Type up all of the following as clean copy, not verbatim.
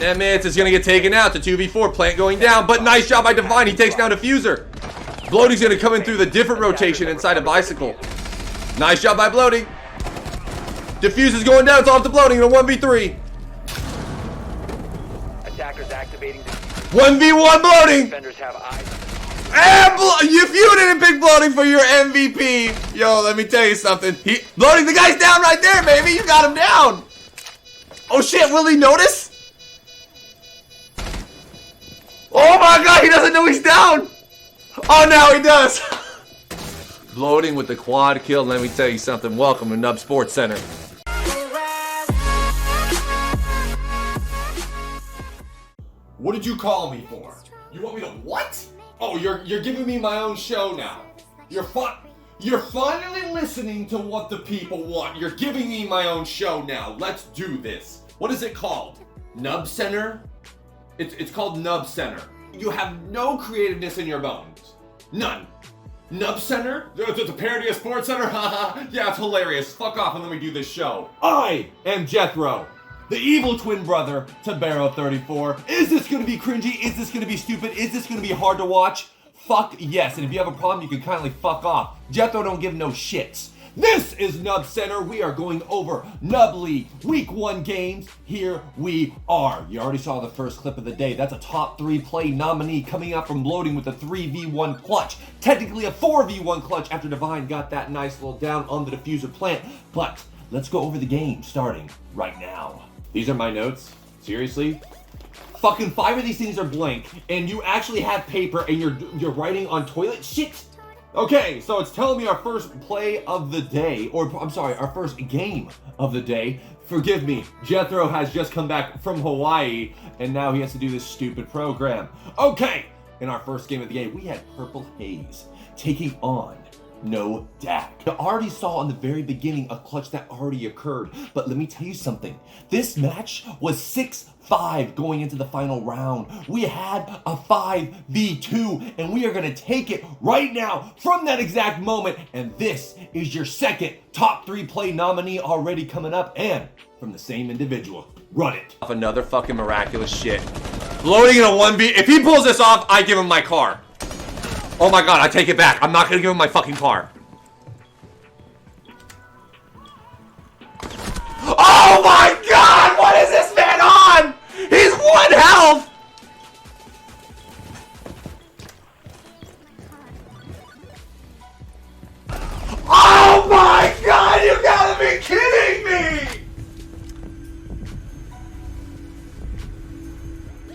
Nemitz is going to get taken out to 2v4. Plant going down, but nice job by Divine. He takes down Diffuser. Bloating's going to come in through the different rotation inside a Bicycle. Nice job by Bloating. Diffuser's going down. It's off to Bloating in a 1v3. Attackers activating. 1v1 Bloating. Defenders have eyes. And if you didn't pick Bloating for your MVP, yo, let me tell you something. Bloating, the guy's down right there, baby. You got him down. Oh shit, will he notice? Oh my god, he doesn't know he's down. Oh, now he does. Bloating with the quad kill. Let me tell you something. Welcome to Nub Sports Center. What did you call me for? You want me to what? Oh, you're giving me my own show now. You're finally listening to what the people want. You're giving me my own show now. Let's do this. What is it called? NubCenter? It's called NubCenter. You have no creativeness in your bones. None. NubCenter? It's a parody of Sports Center? Haha. Yeah, it's hilarious. Fuck off and let me do this show. I am Jethro, the evil twin brother to Barrow 34. Is this gonna be cringy? Is this gonna be stupid? Is this gonna be hard to watch? Fuck yes, and if you have a problem, you can kindly fuck off. Jethro don't give no shits. This is NubCenter. We are going over Nub League Week 1 games. Here we are. You already saw the first clip of the day. That's a top 3 play nominee coming out from Bloating with a 3v1 clutch. Technically a 4v1 clutch after Divine got that nice little down on the Diffuser plant. But let's go over the game starting right now. These are my notes. Seriously? Fucking 5 of these things are blank, and you actually have paper and you're writing on toilet shit? Okay, so it's telling me our first play of the day, or I'm sorry, our first game of the day. Forgive me, Jethro has just come back from Hawaii, and now he has to do this stupid program. Okay, in our first game of the game, we had Purple Haze taking on No Dak. I already saw in the very beginning a clutch that already occurred, but let me tell you something. This match was 6-5 going into the final round. We had a 5v2, and we are going to take it right now from that exact moment. And this is your second top 3 play nominee already coming up, and from the same individual. Run it. Another fucking miraculous shit. Bloating in a 1v. If he pulls this off, I give him my car. Oh my god, I take it back. I'm not gonna give him my fucking car. Oh my god! What is this man on? He's 1 health! Oh my god! You gotta be kidding me!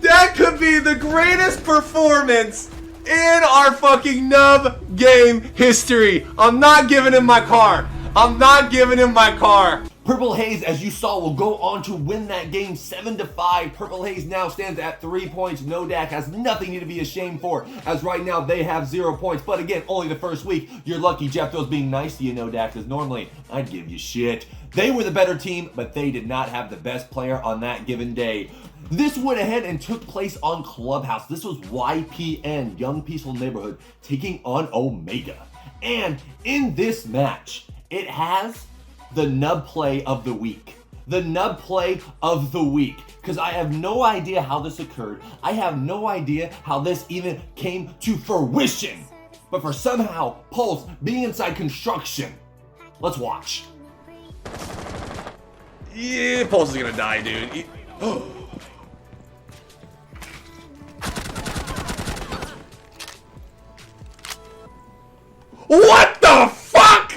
That could be the greatest performance in our fucking Nub game history. I'm not giving him my car. I'm not giving him my car. Purple Haze, as you saw, will go on to win that game 7-5. Purple Haze now stands at 3 points. No Dak has nothing to be ashamed for, as right now they have 0 points. But again, only the first week. You're lucky Jethro's being nice to you, No Dak, because normally I'd give you shit. They were the better team, but they did not have the best player on that given day. This went ahead and took place on Clubhouse. This was YPN, Young Peaceful Neighborhood, taking on Omega. And in this match, it has the Nub Play of the Week. The Nub Play of the Week. Because I have no idea how this occurred. I have no idea how this even came to fruition. But for somehow, Pulse being inside construction. Let's watch. Yeah, Pulse is gonna die, dude. What the fuck?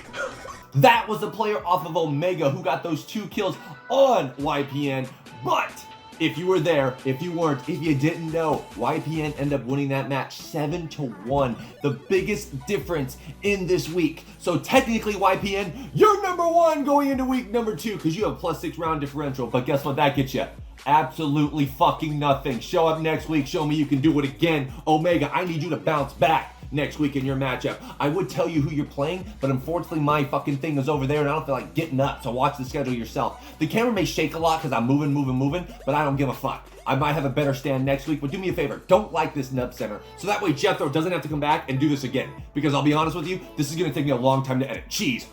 That was the player off of Omega who got those 2 kills on YPN. But if you were there, if you weren't, if you didn't know, YPN ended up winning that match 7-1. The biggest difference in this week. So technically YPN, you're number 1 going into week number 2 because you have +6 round differential. But guess what that gets you? Absolutely fucking nothing. Show up next week. Show me you can do it again. Omega, I need you to bounce back next week in your matchup. I would tell you who you're playing, but unfortunately my fucking thing is over there and I don't feel like getting up, so watch the schedule yourself. The camera may shake a lot because I'm moving, but I don't give a fuck. I might have a better stand next week, but do me a favor, don't like this NubCenter, so that way Jethro doesn't have to come back and do this again. Because I'll be honest with you, this is gonna take me a long time to edit. Cheese.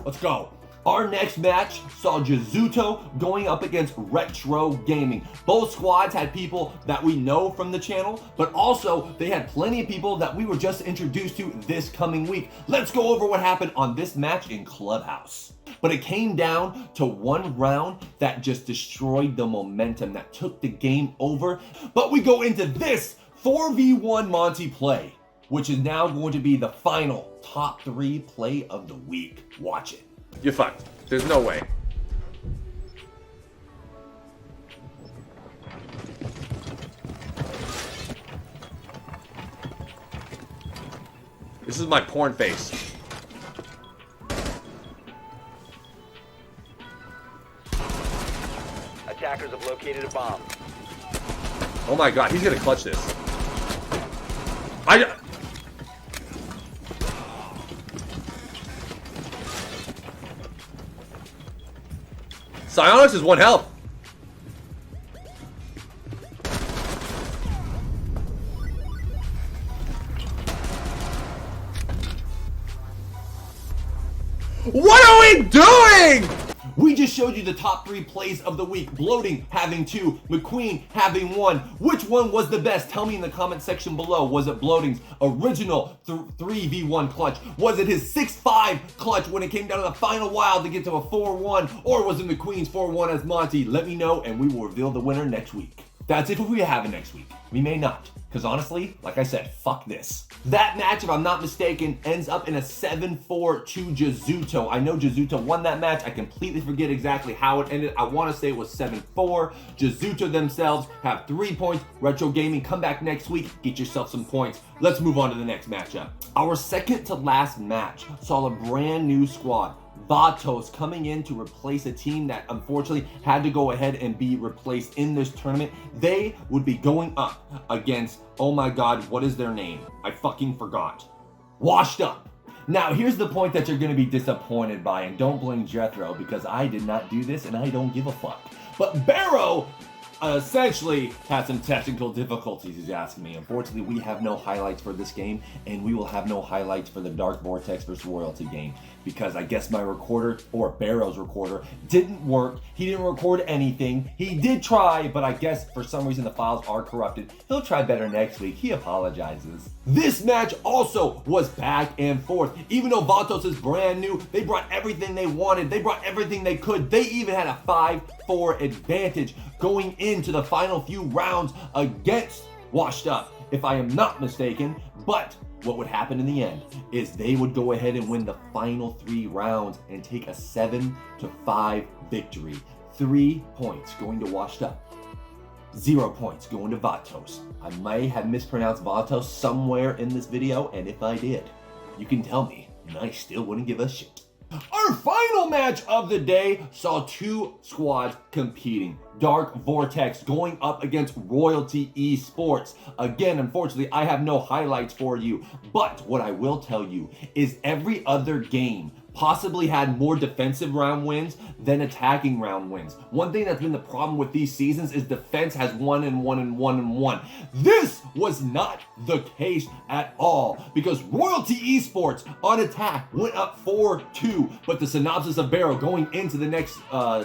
Let's go. Our next match saw Jizuto going up against Retro Gaming. Both squads had people that we know from the channel, but also they had plenty of people that we were just introduced to this coming week. Let's go over what happened on this match in Clubhouse. But it came down to one round that just destroyed the momentum, that took the game over. But we go into this 4v1 Monty play, which is now going to be the final top 3 play of the week. Watch it. You're fucked. There's no way. This is my porn face. Attackers have located a bomb. Oh my god, he's gonna clutch this. Sionis is 1 health. What are we doing? We just showed you the top 3 plays of the week. Bloating having 2, McQueen having 1. Which one was the best? Tell me in the comment section below. Was it Bloating's original 3v1 clutch? Was it his 6-5 clutch when it came down to the final while to get to a 4-1? Or was it McQueen's 4-1 as Monty? Let me know and we will reveal the winner next week. That's if we have it next week. We may not. Because honestly, like I said, fuck this. That match, if I'm not mistaken, ends up in a 7-4 to Jizuto. I know Jizuto won that match. I completely forget exactly how it ended. I want to say it was 7-4. Jizuto themselves have 3 points. Retro Gaming, come back next week. Get yourself some points. Let's move on to the next matchup. Our second to last match saw a brand new squad. Vatos coming in to replace a team that unfortunately had to go ahead and be replaced in this tournament. They would be going up against, oh my god, what is their name? I fucking forgot. Washed Up. Now, here's the point that you're going to be disappointed by, and don't blame Jethro because I did not do this and I don't give a fuck. But Barrow essentially had some technical difficulties, he's asking me. Unfortunately, we have no highlights for this game, and we will have no highlights for the Dark Vortex vs. Royalty game, because I guess my recorder, or Barrow's recorder, didn't work. He didn't record anything. He did try, but I guess for some reason the files are corrupted. He'll try better next week. He apologizes. This match also was back and forth. Even though Vatos is brand new, they brought everything they wanted. They brought everything they could. They even had a 5-4 advantage going into the final few rounds against Washed Up, if I am not mistaken. But what would happen in the end is they would go ahead and win the final 3 rounds and take a 7-5 victory. 3 points going to Washed Up. 0 points going to Vatos. I may have mispronounced Vatos somewhere in this video, and if I did, you can tell me, and I still wouldn't give a shit. Our final match of the day saw 2 squads competing. Dark Vortex going up against Royalty Esports. Again, unfortunately, I have no highlights for you, but what I will tell you is every other game possibly had more defensive round wins than attacking round wins. One thing that's been the problem with these seasons is defense has 1 and 1 and 1 and 1. This was not the case at all, because Royalty Esports on attack went up 4-2, but the synopsis of Barrow going into the next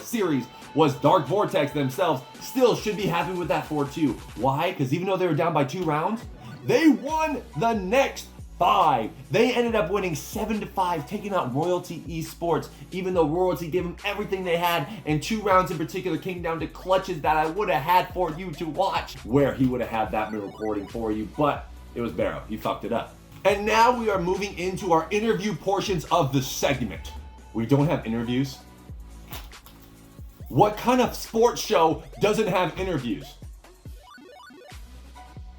series was Dark Vortex themselves still should be happy with that 4-2. Why? Because even though they were down by 2 rounds, they won the next 5. They ended up winning 7-5, taking out Royalty Esports, even though Royalty gave them everything they had, and 2 rounds in particular came down to clutches that I would have had for you to watch, where he would have had that recording for you, but it was Barrow. He fucked it up. And now we are moving into our interview portions of the segment. We don't have interviews. What kind of sports show doesn't have interviews?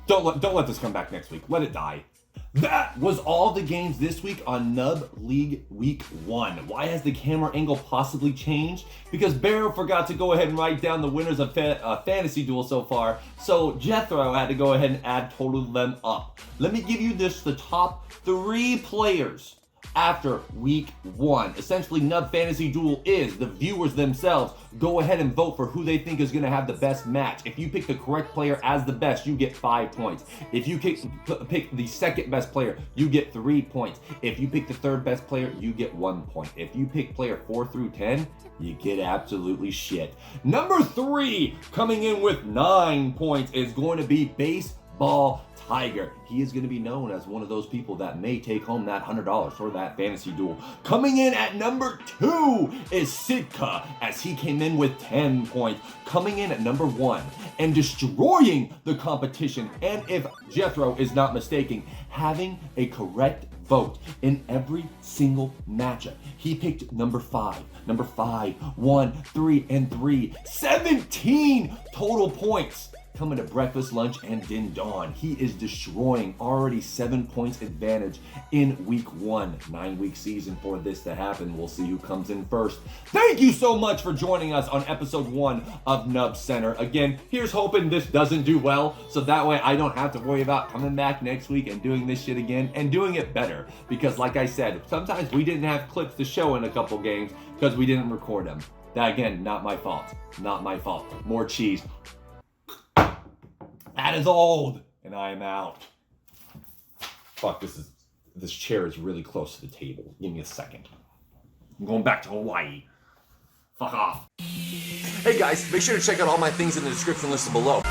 Don't let this come back next week. Let it die. That was all the games this week on Nub League Week 1. Why has the camera angle possibly changed? Because Barrow forgot to go ahead and write down the winners of Fantasy Duel so far, so Jethro had to go ahead and total them up. Let me give you the top 3 players after week 1. Essentially, Nub Fantasy Duel is the viewers themselves go ahead and vote for who they think is going to have the best match. If you pick the correct player as the best, you get 5 points. If you pick the second best player, you get 3 points. If you pick the third best player, you get 1 point. If you pick player 4 through 10, you get absolutely shit. Number 3, coming in with 9 points, is going to be Baseball Tiger. He is going to be known as one of those people that may take home that $100 for that fantasy duel. Coming in at number 2 is Sitka, as he came in with 10 points. Coming in at number 1 and destroying the competition, and if Jethro is not mistaken, having a correct vote in every single matchup. He picked number 5, 1, 3, and 3. 17 total points. Coming to breakfast, lunch, and din dawn. He is destroying, already 7 points advantage in week 1. 9-week season for this to happen. We'll see who comes in first. Thank you so much for joining us on episode 1 of NubCenter. Again, here's hoping this doesn't do well, so that way I don't have to worry about coming back next week and doing this shit again and doing it better. Because like I said, sometimes we didn't have clips to show in a couple games because we didn't record them. That again, not my fault. Not my fault. More cheese. That is old, and I am out. Fuck, this chair is really close to the table. Give me a second. I'm going back to Hawaii. Fuck off. Hey guys, make sure to check out all my things in the description listed below.